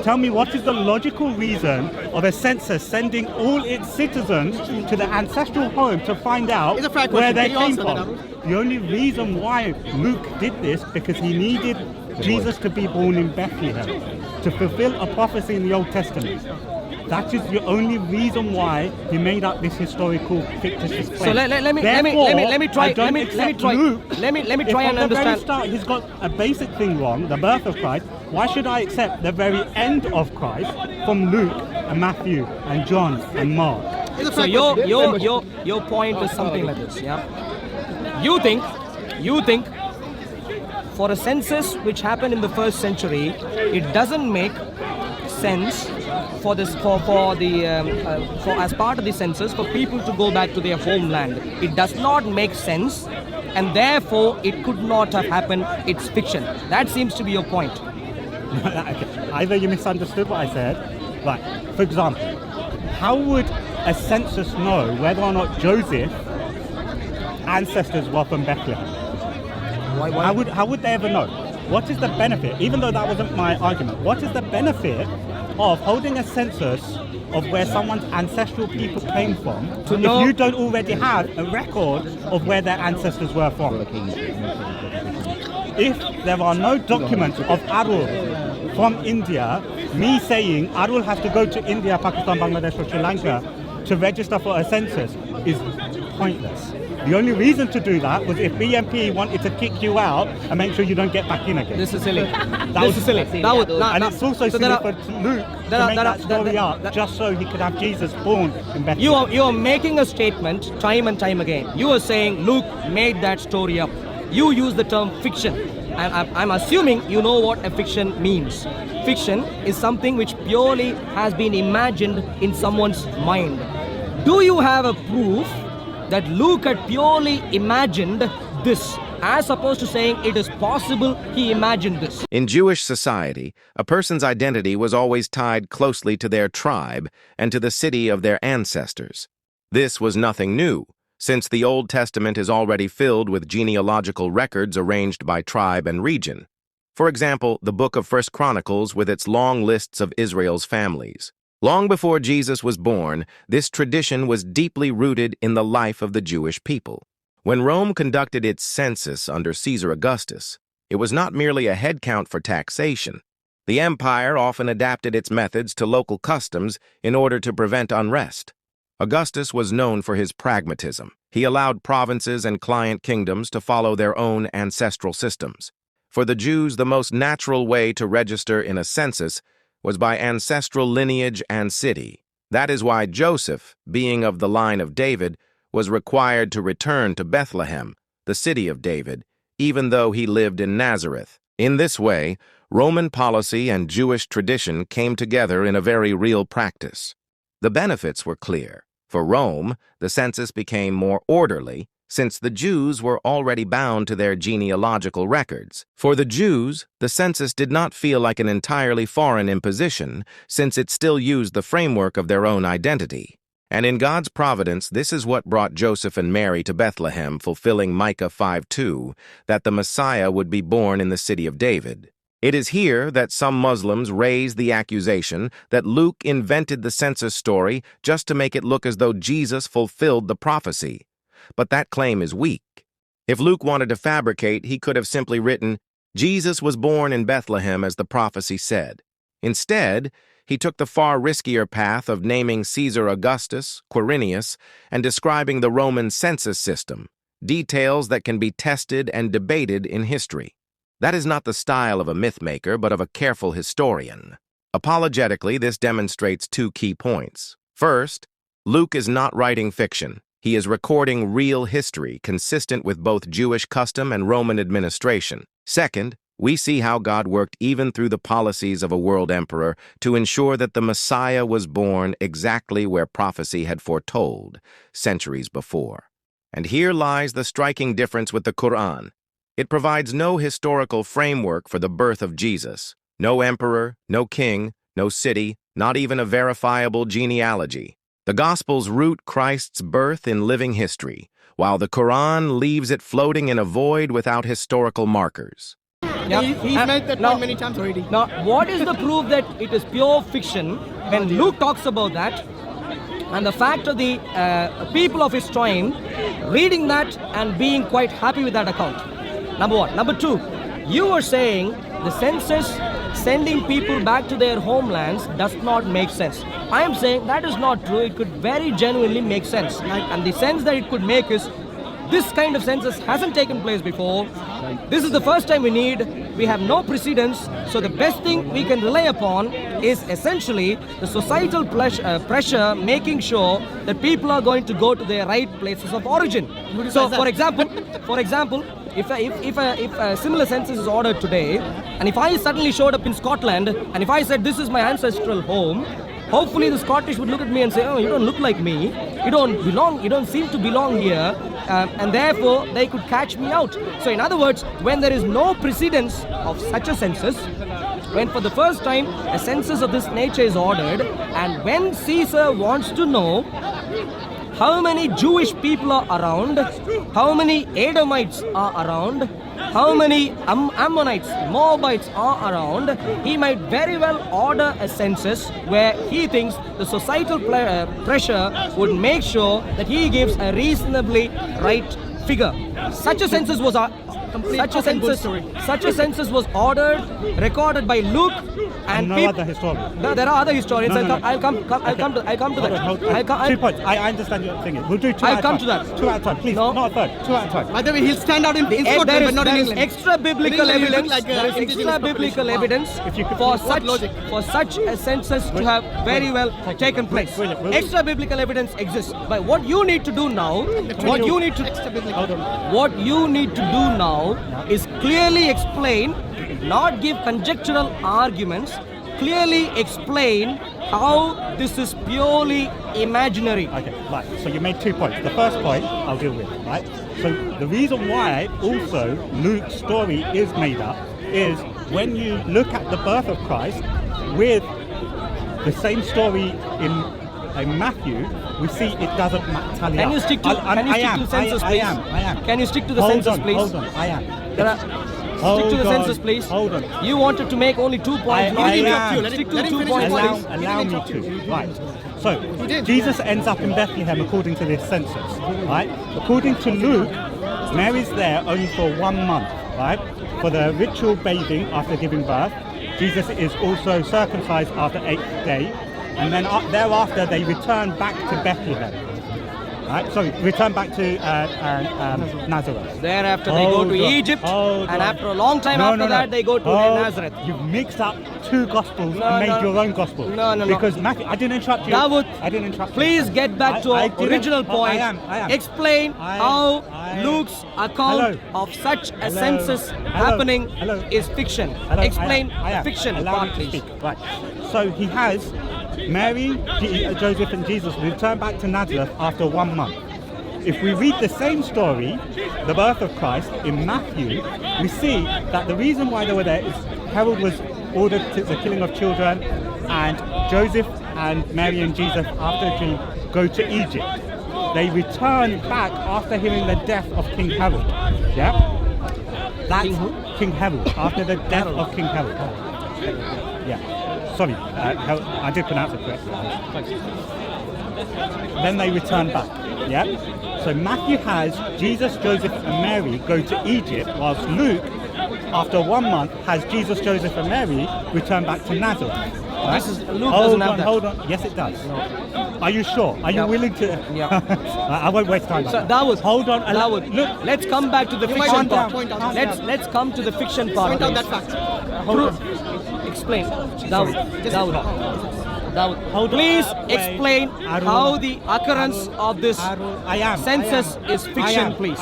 Tell me, what is the logical reason of a census sending all its citizens to the ancestral home to find out where they came from? The only reason why Luke did this, because he needed Jesus to be born in Bethlehem to fulfill a prophecy in the Old Testament. That is the only reason why he made up this historical fictitious claim. So let me try and understand. At the very start, he's got a basic thing wrong, the birth of Christ. Why should I accept the very end of Christ from Luke and Matthew and John and Mark? So your point is something like this, yeah? You think for a census which happened in the 1st century, it doesn't make sense for as part of the census for people to go back to their homeland. It does not make sense, and therefore it could not have happened. It's fiction. That seems to be your point. Either you misunderstood what I said. Right. For example, how would a census know whether or not Joseph's ancestors were from Bethlehem? Why? How would they ever know? What is the benefit? Even though that wasn't my argument, what is the benefit of holding a census of where someone's ancestral people came from if you don't already have a record of where their ancestors were from? If there are no documents of Arul from India, me saying Arul has to go to India, Pakistan, Bangladesh or Sri Lanka to register for a census is pointless. The only reason to do that was if BNP wanted to kick you out and make sure you don't get back in again. This is silly. And it's also silly for Luke to make that story up just so he could have Jesus born in Bethlehem. You are making a statement time and time again. You are saying Luke made that story up. You use the term fiction. And I'm assuming you know what a fiction means. Fiction is something which purely has been imagined in someone's mind. Do you have a proof that Luke had purely imagined this, as opposed to saying it is possible he imagined this? In Jewish society, a person's identity was always tied closely to their tribe and to the city of their ancestors. This was nothing new, since the Old Testament is already filled with genealogical records arranged by tribe and region. For example, the book of 1 Chronicles with its long lists of Israel's families. Long before Jesus was born, this tradition was deeply rooted in the life of the Jewish people. When Rome conducted its census under Caesar Augustus, it was not merely a head count for taxation. The empire often adapted its methods to local customs in order to prevent unrest. Augustus was known for his pragmatism. He allowed provinces and client kingdoms to follow their own ancestral systems. For the Jews, the most natural way to register in a census was by ancestral lineage and city. That is why Joseph, being of the line of David, was required to return to Bethlehem, the city of David, even though he lived in Nazareth. In this way, Roman policy and Jewish tradition came together in a very real practice. The benefits were clear. For Rome, the census became more orderly, since the Jews were already bound to their genealogical records. For the Jews, the census did not feel like an entirely foreign imposition, since it still used the framework of their own identity. And in God's providence, this is what brought Joseph and Mary to Bethlehem, fulfilling Micah 5:2, that the Messiah would be born in the city of David. It is here that some Muslims raise the accusation that Luke invented the census story just to make it look as though Jesus fulfilled the prophecy. But that claim is weak. If Luke wanted to fabricate, he could have simply written, Jesus was born in Bethlehem as the prophecy said. Instead, he took the far riskier path of naming Caesar Augustus, Quirinius, and describing the Roman census system, details that can be tested and debated in history. That is not the style of a mythmaker, but of a careful historian. Apologetically, this demonstrates two key points. First, Luke is not writing fiction. He is recording real history consistent with both Jewish custom and Roman administration. Second, we see how God worked even through the policies of a world emperor to ensure that the Messiah was born exactly where prophecy had foretold centuries before. And here lies the striking difference with the Quran. It provides no historical framework for the birth of Jesus. No emperor, no king, no city, not even a verifiable genealogy. The Gospels root Christ's birth in living history, while the Quran leaves it floating in a void without historical markers. He's made that point many times already. Now, what is the proof that it is pure fiction when Luke talks about that? And the fact of the people of his time reading that and being quite happy with that account. Number one. Number two, you were saying the census sending people back to their homelands does not make sense. I am saying that is not true. It could very genuinely make sense. And the sense that it could make is this kind of census hasn't taken place before. This is the first time we have no precedents. So the best thing we can rely upon is essentially the societal pressure making sure that people are going to go to their right places of origin. So for example, if a similar census is ordered today, and if I suddenly showed up in Scotland, and if I said this is my ancestral home, hopefully the Scottish would look at me and say, oh, you don't look like me, you don't seem to belong here, and therefore they could catch me out. So in other words, when there is no precedence of such a census, when for the first time a census of this nature is ordered, and when Caesar wants to know how many Jewish people are around, how many Edomites are around, how many Ammonites, Moabites are around, he might very well order a census where he thinks the societal pressure would make sure that he gives a reasonably right figure. Such a census was ordered, recorded by Luke, and no other historian. No, there are other historians. I'll come to that. 2 points. I understand your thing. We'll do 2 I'll at a come time. to that. 2 at a time, please. No. Not a third. 2 at a time. By the way, he'll stand out in Scotland, but not in England. Extra biblical In England, you evidence. look like There is extra biblical evidence for such a census to have very well taken place. Extra biblical evidence exists. But what you need to do now, what you need to do now is clearly explain, not give conjectural arguments, clearly explain how this is purely imaginary. Okay, right. So you made 2 points. The first point I'll deal with, right? So the reason why also Luke's story is made up is when you look at the birth of Christ with the same story in Matthew, we see it doesn't tally up. Can you stick to the census, please? I am. Can you stick to the census, please? Hold on, I am. Stick to the census, please. Hold on. You wanted to make only 2 points. Stick to 2 points, please. Allow me to. Right. So, Jesus ends up in Bethlehem according to this census, right? According to Luke, Mary's there only for 1 month, right? For the ritual bathing after giving birth. Jesus is also circumcised after 8th day. And then thereafter, they return back to Bethlehem. Right? Sorry, return back to Nazareth. Thereafter, they go to Egypt, and after a long time after that, they go to Nazareth. You've mixed up 2 gospels and made your own gospel. No. Because Matthew, I didn't interrupt you. I didn't interrupt you. Please get back to our original point. I am. Explain how Luke's account of such a census happening is fiction. Explain the fiction part, please. Right. So he has Mary, Joseph and Jesus return back to Nazareth after 1 month. If we read the same story, the birth of Christ, in Matthew, we see that the reason why they were there is Herod was ordered to the killing of children, and Joseph and Mary and Jesus, after to go to Egypt. They return back after hearing the death of King Herod. Yeah? That's King Herod, after the death of King Herod. Yeah. Sorry, I did pronounce it correctly. Then they return back, yeah? So Matthew has Jesus, Joseph and Mary go to Egypt, whilst Luke, after 1 month, has Jesus, Joseph and Mary return back to Nazareth. Right? Luke doesn't have that. Hold on. Yes, it does. No. Are you sure? Are you willing to? Yeah. I won't waste time. So Dawood, hold on. Dawood, look, let's come back to the fiction part. Let's come to the fiction part. Point out that fact. Explain. Dawood. Please explain how the occurrence of this census is fiction, please.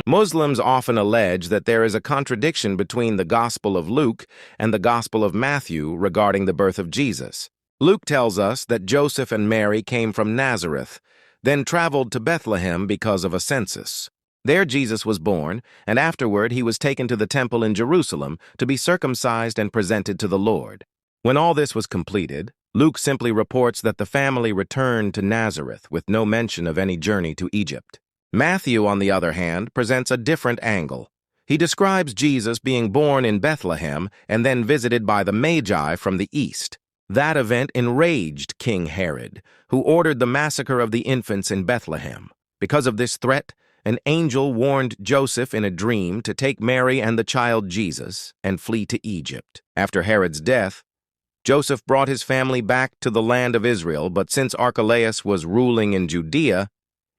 Muslims often allege that there is a contradiction between the Gospel of Luke and the Gospel of Matthew regarding the birth of Jesus. Luke tells us that Joseph and Mary came from Nazareth, then traveled to Bethlehem because of a census. There Jesus was born, and afterward he was taken to the temple in Jerusalem to be circumcised and presented to the Lord. When all this was completed, Luke simply reports that the family returned to Nazareth with no mention of any journey to Egypt. Matthew, on the other hand, presents a different angle. He describes Jesus being born in Bethlehem and then visited by the Magi from the east. That event enraged King Herod, who ordered the massacre of the infants in Bethlehem. Because of this threat, an angel warned Joseph in a dream to take Mary and the child Jesus and flee to Egypt. After Herod's death, Joseph brought his family back to the land of Israel, but since Archelaus was ruling in Judea,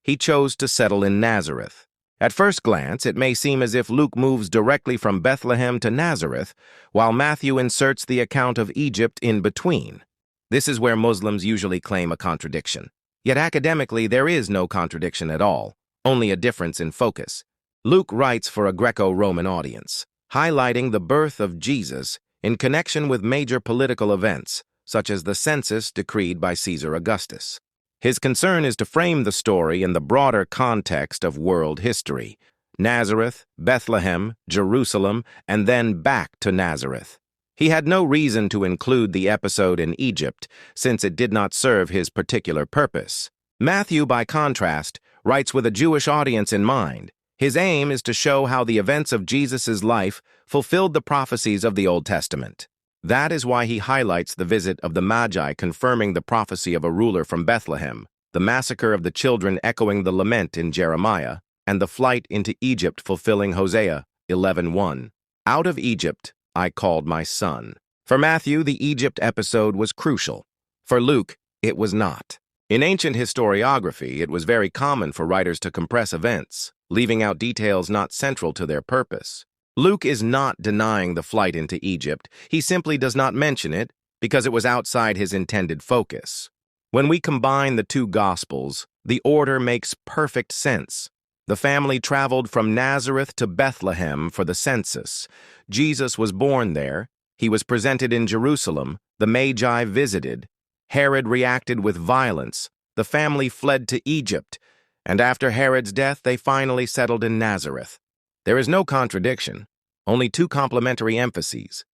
he chose to settle in Nazareth. At first glance, it may seem as if Luke moves directly from Bethlehem to Nazareth, while Matthew inserts the account of Egypt in between. This is where Muslims usually claim a contradiction. Yet academically, there is no contradiction at all, only a difference in focus. Luke writes for a Greco-Roman audience, highlighting the birth of Jesus in connection with major political events, such as the census decreed by Caesar Augustus. His concern is to frame the story in the broader context of world history: Nazareth, Bethlehem, Jerusalem, and then back to Nazareth. He had no reason to include the episode in Egypt, since it did not serve his particular purpose. Matthew, by contrast, writes with a Jewish audience in mind. His aim is to show how the events of Jesus' life fulfilled the prophecies of the Old Testament. That is why he highlights the visit of the Magi confirming the prophecy of a ruler from Bethlehem, the massacre of the children echoing the lament in Jeremiah, and the flight into Egypt fulfilling Hosea 11:1. Out of Egypt I called my son. For Matthew, the Egypt episode was crucial. For Luke, it was not. In ancient historiography, it was very common for writers to compress events, leaving out details not central to their purpose. Luke is not denying the flight into Egypt. He simply does not mention it because it was outside his intended focus. When we combine the two Gospels, the order makes perfect sense. The family traveled from Nazareth to Bethlehem for the census. Jesus was born there. He was presented in Jerusalem. The Magi visited. Herod reacted with violence. The family fled to Egypt. And after Herod's death, they finally settled in Nazareth. There is no contradiction, only two complementary emphases.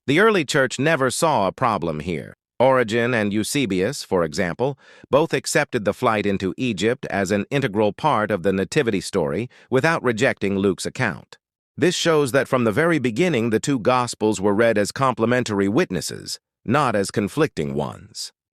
The early church never saw a problem here. Origen and Eusebius, for example, both accepted the flight into Egypt as an integral part of the nativity story without rejecting Luke's account. This shows that from the very beginning the two Gospels were read as complementary witnesses, not as conflicting ones.